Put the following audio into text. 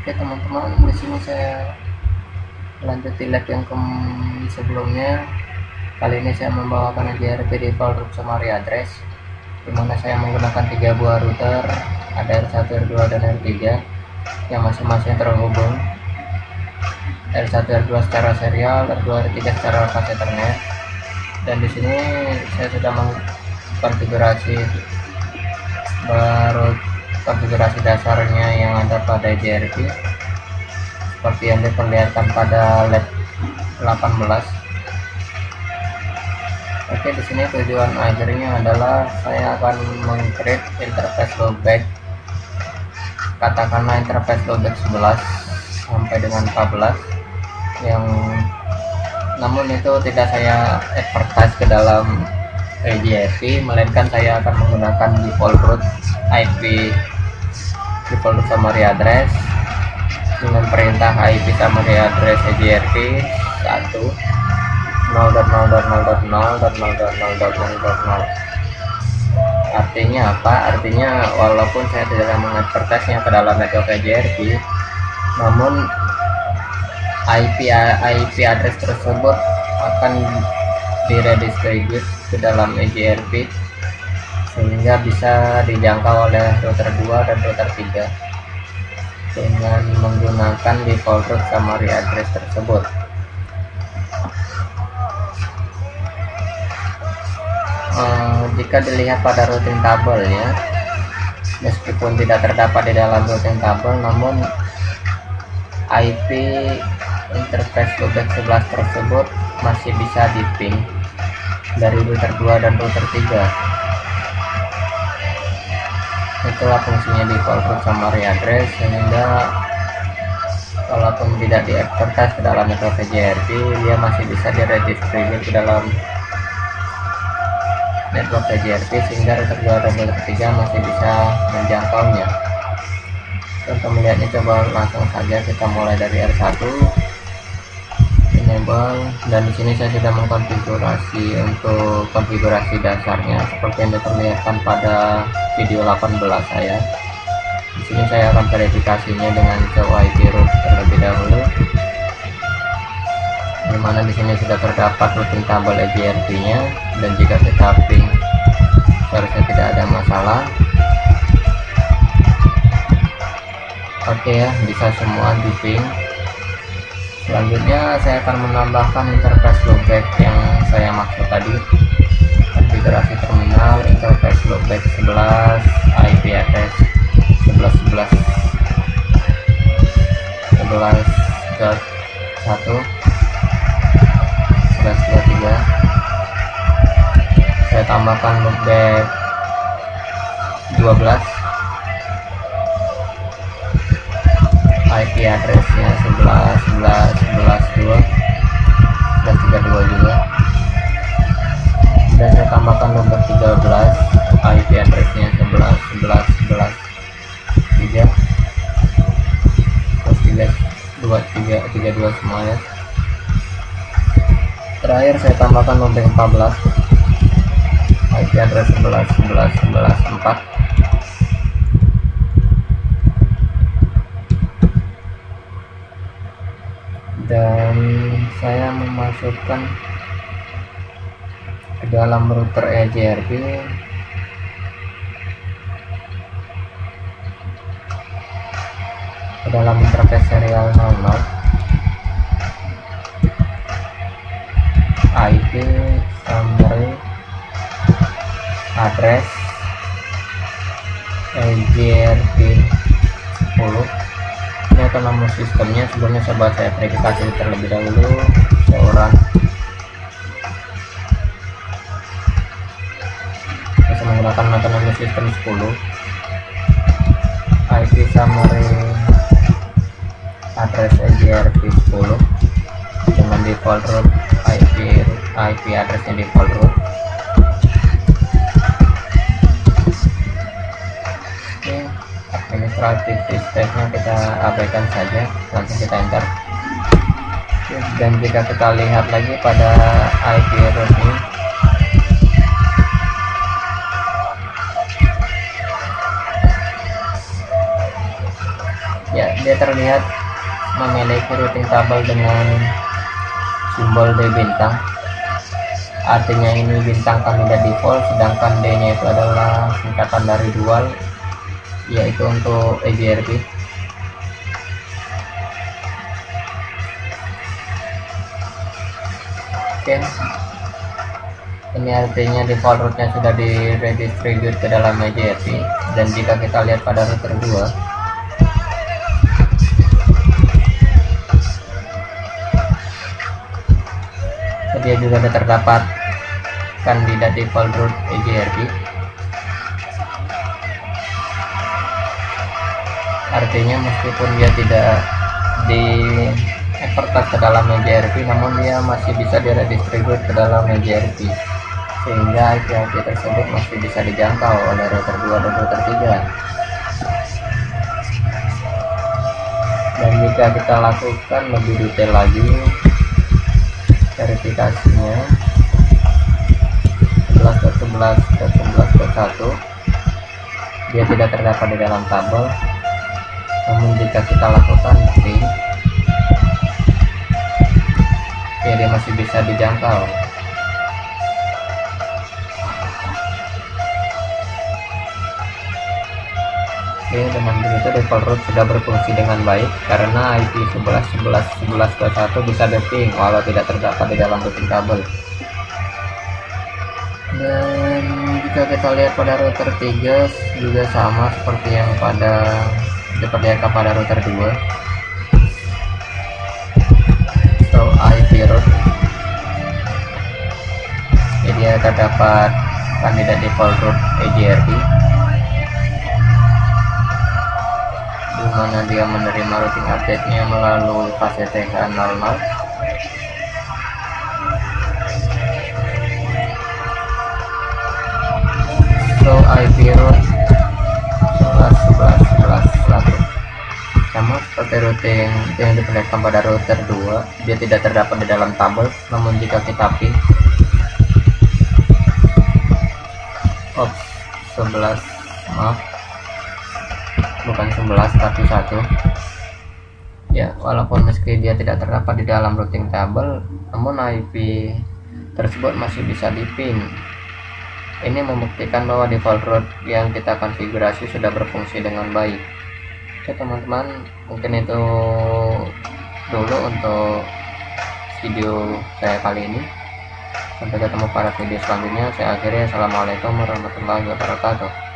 Oke teman-teman, di sini saya lanjutin lab yang sebelumnya. Kali ini saya membawakan JRP default root summary address, dimana saya menggunakan 3 buah router, ada R1, R2, dan R3 yang masing-masing terhubung. R1, R2 secara serial, R2, R3 secara fast ethernet. Dan di sini saya sudah mengkonfigurasi konfigurasi dasarnya yang ada pada JRP seperti yang diperlihatkan pada lab 18. Oke, di sini tujuan akhirnya adalah saya akan meng-create interface loopback, katakanlah interface loopback 11 sampai dengan 14, yang namun itu tidak saya advertise ke dalam JRP, melainkan saya akan menggunakan default root IP, default root summary address dengan perintah IP summary address JRP 1 0.0.0.0.0.0.0. Artinya apa? Artinya walaupun saya tidak mengadvertise-nya ke dalam network JRP, namun IP address tersebut akan diredistribute ke dalam JRP sehingga bisa dijangkau oleh router 2 dan router 3 dengan menggunakan default root summary address tersebut. Jika dilihat pada routing table-nya, meskipun tidak terdapat di dalam routing table, namun IP interface loopback 11 tersebut masih bisa di-ping dari router 2 dan router 3. Itulah fungsinya default root summary address, sehingga walaupun tidak di-advertise ke dalam network JRP, dia masih bisa diredistribute ke dalam network JRP sehingga router 2 dan router 3 masih bisa menjangkaunya. Untuk melihatnya, coba langsung saja kita mulai dari R1 enable, dan di sini saya sudah mengkonfigurasi untuk konfigurasi dasarnya seperti yang diperlihatkan pada video 18 saya. Di sini saya akan verifikasinya dengan coba IP root terlebih dahulu, dimana di sini sudah terdapat routing table JRP-nya, dan jika kita ping seharusnya tidak ada masalah. Oke ya, bisa semua di ping. Selanjutnya saya akan menambahkan interface loopback yang saya maksud tadi, konfigurasi terminal interface loopback 11 IP address 11.11 11.1 11.23. saya tambahkan loopback 12, IP addressnya 11.11.11.2 11.32 juga, dan saya tambahkan loopback 13, IP addressnya 11.11.11.3 32 semua ya. Terakhir saya tambahkan loopback 14, IP address 11.11.11.4. dan saya memasukkan ke dalam router JRP ke dalam interface serial 00 IP summary address JRP 10. Ini akan nama sistemnya. Sebelumnya saya verifikasi terlebih dahulu seorang bisa menggunakan autonomous system 10, IP summary address JRP 10 dengan default root IP addressnya default root. Administratif stepnya kita abaikan saja, langsung kita enter. Dan jika kita lihat lagi pada IP root ini, Ya, dia terlihat memiliki routing tabel dengan simbol D bintang, artinya ini bintang kandidat default, sedangkan D nya itu adalah singkatan dari dual, yaitu untuk EJRP. Oke, ini artinya default rootnya sudah diredistribute ke dalam EJRP, dan jika kita lihat pada router 2, dia juga ada terdapat kandidat default root EJRP, artinya meskipun dia tidak di eksportasi ke dalam EJRP, namun dia masih bisa diredistribute ke dalam EJRP, sehingga IP-IP tersebut masih bisa dijangkau oleh router 2 dan router 3. Dan jika kita lakukan lebih detail lagi verifikasinya 11.11.11.1, dia tidak terdapat di dalam tabel, namun jika kita lakukan ping, ya dia masih bisa dijangkau. Oke, dengan begitu default root sudah berfungsi dengan baik karena IP 11.11.11.1 bisa di-ping walau tidak terdapat di dalam routing kabel. Dan jika kita lihat pada router 3 juga sama seperti yang diperlihatkan pada router 2. So IP root, jadi terdapat kandidat default root EJRP, di mana dia menerima routing update-nya melalui fase TH00. So IP root 11.11.11.1 sama seperti routing yang diperlihatkan pada router 2, dia tidak terdapat di dalam tabel, namun jika kita ping 11, maaf bukan 11 tapi 1 ya, walaupun meski dia tidak terdapat di dalam routing table, namun IP tersebut masih bisa di-ping. Ini membuktikan bahwa default root yang kita konfigurasi sudah berfungsi dengan baik. Oke teman-teman, mungkin itu dulu untuk video saya kali ini. Sampai ketemu pada video selanjutnya. Saya akhiri. Assalamualaikum warahmatullahi wabarakatuh.